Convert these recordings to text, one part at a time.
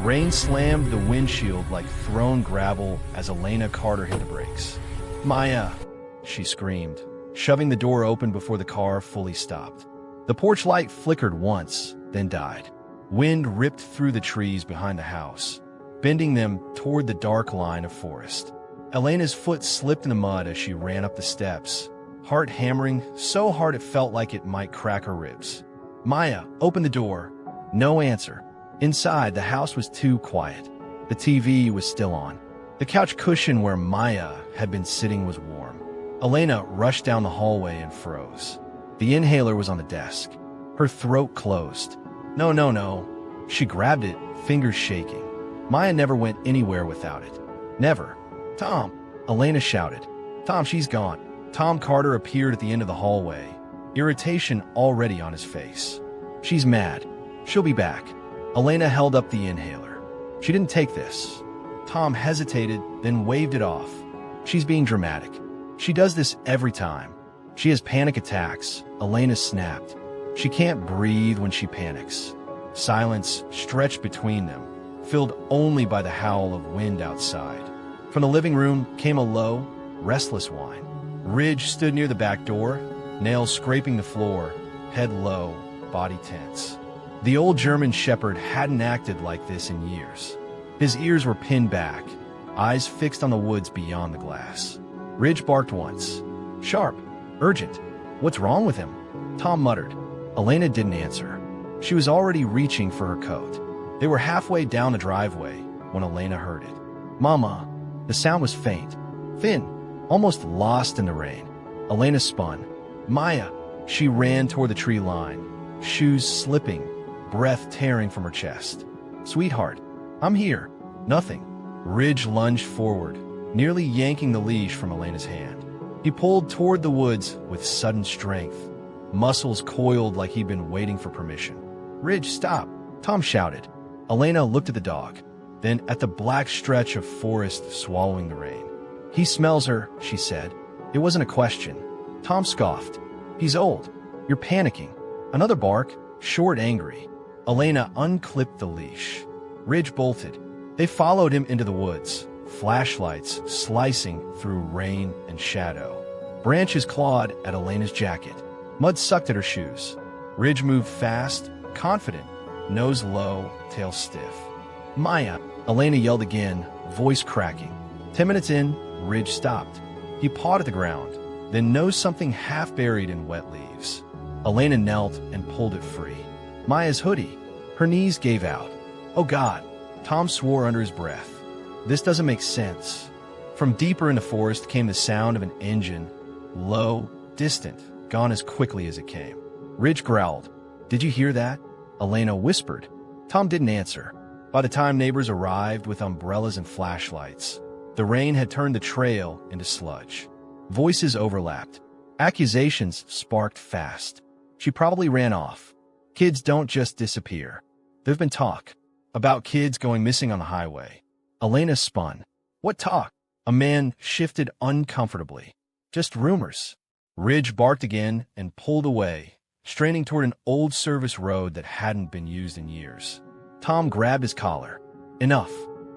Rain slammed the windshield like thrown gravel as Elena Carter hit the brakes. "Maya!" she screamed, shoving the door open before the car fully stopped. The porch light flickered once, then died. Wind ripped through the trees behind the house, bending them toward the dark line of forest. Elena's foot slipped in the mud as she ran up the steps, heart hammering so hard it felt like it might crack her ribs. "Maya, open the door." No answer. Inside, the house was too quiet. The TV was still on. The couch cushion where Maya had been sitting was warm. Elena rushed down the hallway and froze. The inhaler was on the desk. Her throat closed. No, no, no. She grabbed it, fingers shaking. Maya never went anywhere without it. Never. "Tom!" Elena shouted. "Tom, she's gone." Tom Carter appeared at the end of the hallway, irritation already on his face. "She's mad. She'll be back." Elena held up the inhaler. "She didn't take this." Tom hesitated, then waved it off. "She's being dramatic. She does this every time. She has panic attacks." Elena snapped. "She can't breathe when she panics." Silence stretched between them, filled only by the howl of wind outside. From the living room came a low, restless whine. Ridge stood near the back door, nails scraping the floor, head low, body tense. The old German shepherd hadn't acted like this in years. His ears were pinned back, eyes fixed on the woods beyond the glass. Ridge barked once. Sharp, urgent. "What's wrong with him?" Tom muttered. Elena didn't answer. She was already reaching for her coat. They were halfway down the driveway when Elena heard it. "Mama!" The sound was faint, thin, almost lost in the rain. Elena spun. "Maya!" She ran toward the tree line, shoes slipping, breath tearing from her chest. "Sweetheart, I'm here." "Nothing." Ridge lunged forward, nearly yanking the leash from Elena's hand. He pulled toward the woods with sudden strength, muscles coiled like he'd been waiting for permission. "Ridge, stop!" Tom shouted. Elena looked at the dog, then at the black stretch of forest swallowing the rain. "He smells her," she said. It wasn't a question. Tom scoffed. "He's old. You're panicking." Another bark, short, angry. Elena unclipped the leash. Ridge bolted. They followed him into the woods, flashlights slicing through rain and shadow. Branches clawed at Elena's jacket. Mud sucked at her shoes. Ridge moved fast, confident, nose low, tail stiff. "Maya!" Elena yelled again, voice cracking. 10 minutes in, Ridge stopped. He pawed at the ground, then nosed something half buried in wet leaves. Elena knelt and pulled it free. Maya's hoodie. Her knees gave out. "Oh God!" Tom swore under his breath. "This doesn't make sense." From deeper in the forest came the sound of an engine, low, distant, gone as quickly as it came. Ridge growled. "Did you hear that?" Elena whispered. Tom didn't answer. By the time neighbors arrived with umbrellas and flashlights, the rain had turned the trail into sludge. Voices overlapped. Accusations sparked fast. She probably ran off. Kids don't just disappear. There've been talk about kids going missing on the highway. Elena spun. "What talk?" A man shifted uncomfortably. "Just rumors." Ridge barked again and pulled away, straining toward an old service road that hadn't been used in years. Tom grabbed his collar. "Enough.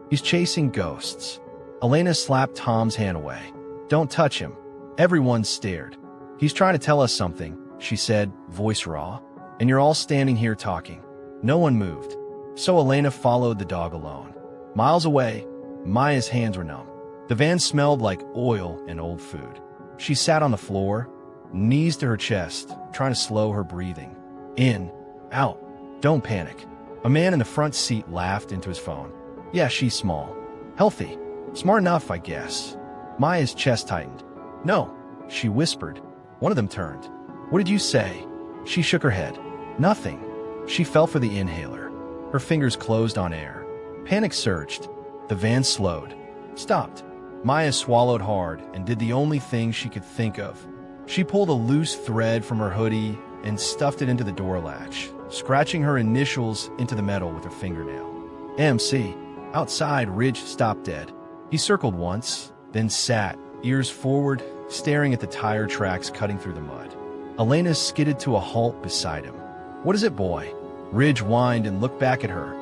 He's chasing ghosts." Elena slapped Tom's hand away. "Don't touch him." Everyone stared. "He's trying to tell us something," she said, voice raw. "And you're all standing here talking." No one moved. So Elena followed the dog alone. Miles away, Maya's hands were numb. The van smelled like oil and old food. She sat on the floor, knees to her chest, trying to slow her breathing. In, out, don't panic. A man in the front seat laughed into his phone. "Yeah, she's small. Healthy. Smart enough, I guess." Maya's chest tightened. "No," she whispered. One of them turned. "What did you say?" She shook her head. "Nothing." She fell for the inhaler. Her fingers closed on air. Panic surged. The van slowed. Stopped. Maya swallowed hard and did the only thing she could think of. She pulled a loose thread from her hoodie and stuffed it into the door latch, scratching her initials into the metal with her fingernail. MC. Outside, Ridge stopped dead. He circled once, then sat, ears forward, staring at the tire tracks cutting through the mud. Elena skidded to a halt beside him. "What is it, boy?" Ridge whined and looked back at her,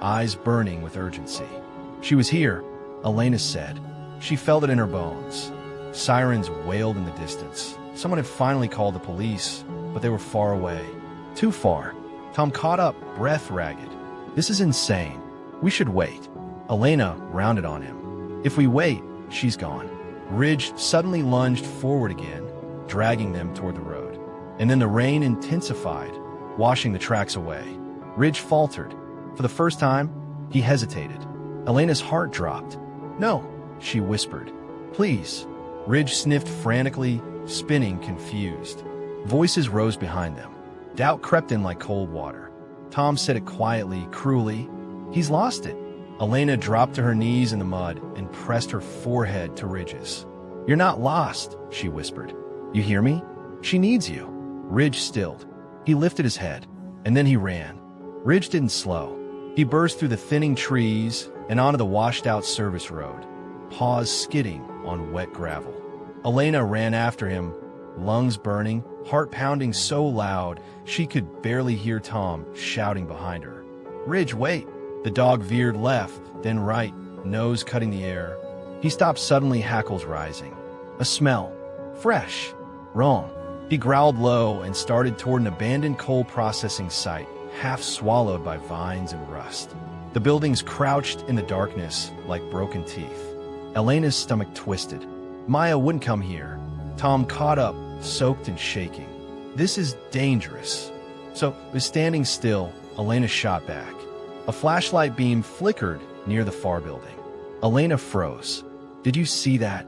eyes burning with urgency. She was here, Elena said. She felt it in her bones. Sirens wailed in the distance. Someone had finally called the police, but they were far away. Too far. Tom caught up, breath ragged. This is insane. We should wait. Elena rounded on him. If we wait, she's gone. Ridge suddenly lunged forward again, dragging them toward the road. And then the rain intensified, washing the tracks away. Ridge faltered. For the first time, he hesitated. Elena's heart dropped. No, she whispered. Please. Ridge sniffed frantically, spinning, confused. Voices rose behind them. Doubt crept in like cold water. Tom said it quietly, cruelly. He's lost it. Elena dropped to her knees in the mud and pressed her forehead to Ridge's. You're not lost, she whispered. You hear me? She needs you. Ridge stilled. He lifted his head, and then he ran. Ridge didn't slow. He burst through the thinning trees and onto the washed-out service road, paws skidding on wet gravel. Elena ran after him, lungs burning, heart pounding so loud she could barely hear Tom shouting behind her. Ridge, wait! The dog veered left, then right, nose cutting the air. He stopped suddenly, hackles rising. A smell. Fresh. Wrong. He growled low and started toward an abandoned coal processing site, half swallowed by vines and rust. The buildings crouched in the darkness like broken teeth. Elena's stomach twisted. Maya wouldn't come here. Tom caught up, soaked and shaking. This is dangerous. So, with standing still, Elena shot back. A flashlight beam flickered near the far building. Elena froze. Did you see that?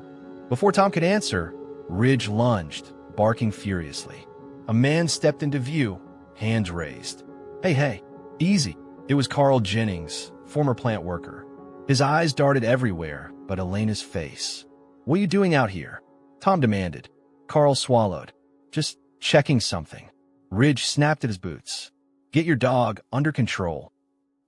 Before Tom could answer, Ridge lunged, barking furiously. A man stepped into view, hands raised. Hey, easy. It was Carl Jennings, former plant worker. His eyes darted everywhere but Elena's face. What are you doing out here? Tom demanded. Carl swallowed. Just checking something. Ridge snapped at his boots. Get your dog under control.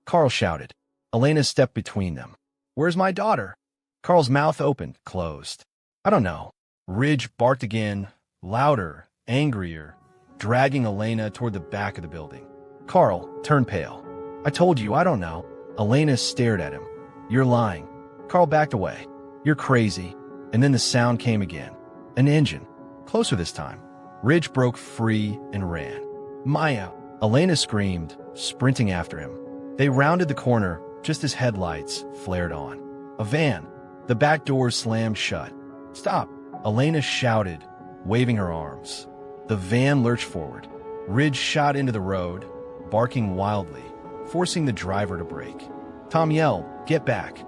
Carl shouted. Elena stepped between them. Where's my daughter? Carl's mouth opened, closed. I don't know. Ridge barked again, louder, angrier, dragging Elena toward the back of the building. Carl turned pale. I told you, I don't know. Elena stared at him. You're lying. Carl backed away. You're crazy. And then the sound came again. An engine. Closer this time. Ridge broke free and ran. Maya! Elena screamed, sprinting after him. They rounded the corner just as headlights flared on. A van. The back doors slammed shut. Stop! Elena shouted, waving her arms. The van lurched forward. Ridge shot into the road, barking wildly, forcing the driver to brake. Tom yelled, Get back!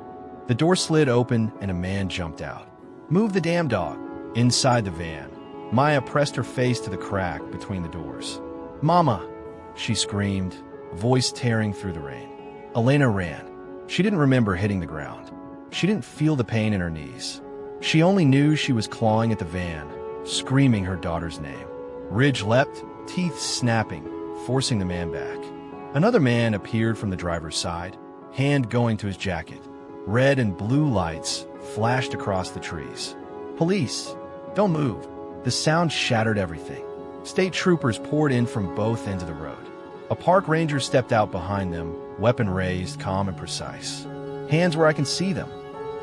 The door slid open and a man jumped out. Move the damn dog! Inside the van, Maya pressed her face to the crack between the doors. Mama! She screamed, voice tearing through the rain. Elena ran. She didn't remember hitting the ground. She didn't feel the pain in her knees. She only knew she was clawing at the van, screaming her daughter's name. Ridge leapt, teeth snapping, forcing the man back. Another man appeared from the driver's side, hand going to his jacket. Red and blue lights flashed across the trees. Police! Don't move! The sound shattered everything. State troopers poured in from both ends of the road. A park ranger stepped out behind them, weapon raised, calm and precise. Hands where I can see them.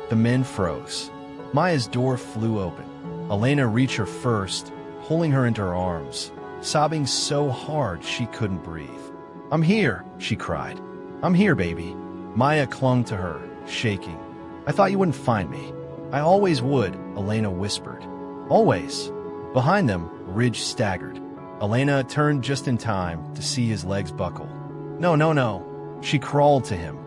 The men froze. Maya's door flew open. Elena reached her first, pulling her into her arms, sobbing so hard she couldn't breathe. I'm here, she cried. I'm here, baby. Maya clung to her, shaking. I thought you wouldn't find me. I always would, Elena whispered. Always. Behind them, Ridge staggered. Elena turned just in time to see his legs buckle. No. She crawled to him,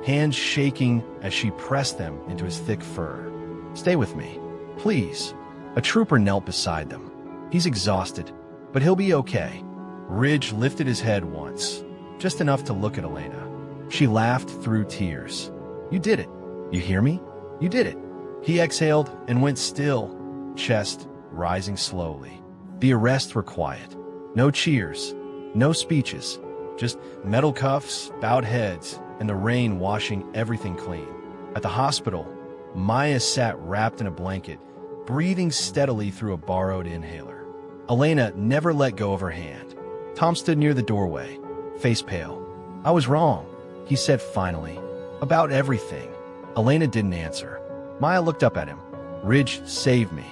hands shaking as she pressed them into his thick fur. Stay with me, please. A trooper knelt beside them. He's exhausted, but he'll be okay. Ridge lifted his head once, just enough to look at Elena. She laughed through tears. You did it. You hear me? You did it. He exhaled and went still, chest rising slowly. The arrests were quiet. No cheers, no speeches, just metal cuffs, bowed heads, and the rain washing everything clean. At the hospital, Maya sat wrapped in a blanket, breathing steadily through a borrowed inhaler. Elena never let go of her hand. Tom stood near the doorway, face pale. I was wrong. he said finally. About everything. Elena didn't answer. Maya looked up at him. Ridge saved me.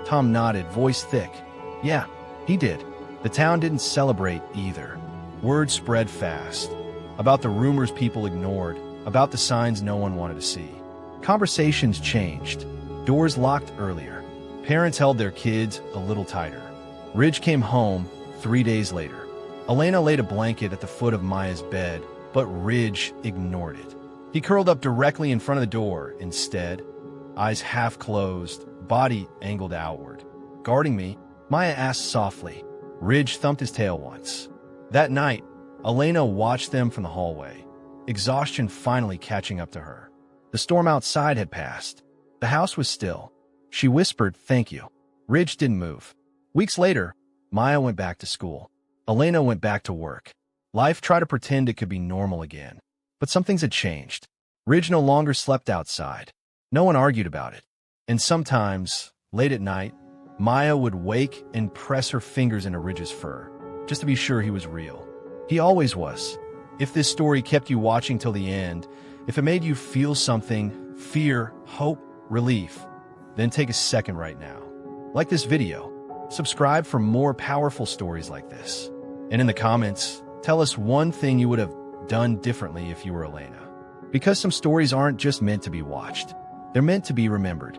Tom nodded, voice thick. Yeah, he did. The town didn't celebrate either. Word spread fast. About the rumors people ignored, about the signs no one wanted to see. Conversations changed. Doors locked earlier. Parents held their kids a little tighter. Ridge came home 3 days later. Elena laid a blanket at the foot of Maya's bed, but Ridge ignored it. He curled up directly in front of the door instead, eyes half closed, body angled outward. Guarding me, Maya asked softly. Ridge thumped his tail once. That night, Elena watched them from the hallway, exhaustion finally catching up to her. The storm outside had passed. The house was still. She whispered, "Thank you." Ridge didn't move. Weeks later, Maya went back to school. Elena went back to work. Life tried to pretend it could be normal again. But some things had changed. Ridge no longer slept outside. No one argued about it. And sometimes, late at night, Maya would wake and press her fingers into Ridge's fur, just to be sure he was real. He always was. If this story kept you watching till the end, if it made you feel something, fear, hope, relief, then take a second right now. Like this video, subscribe for more powerful stories like this. And in the comments, tell us one thing you would have done differently if you were Elena. Because some stories aren't just meant to be watched, they're meant to be remembered.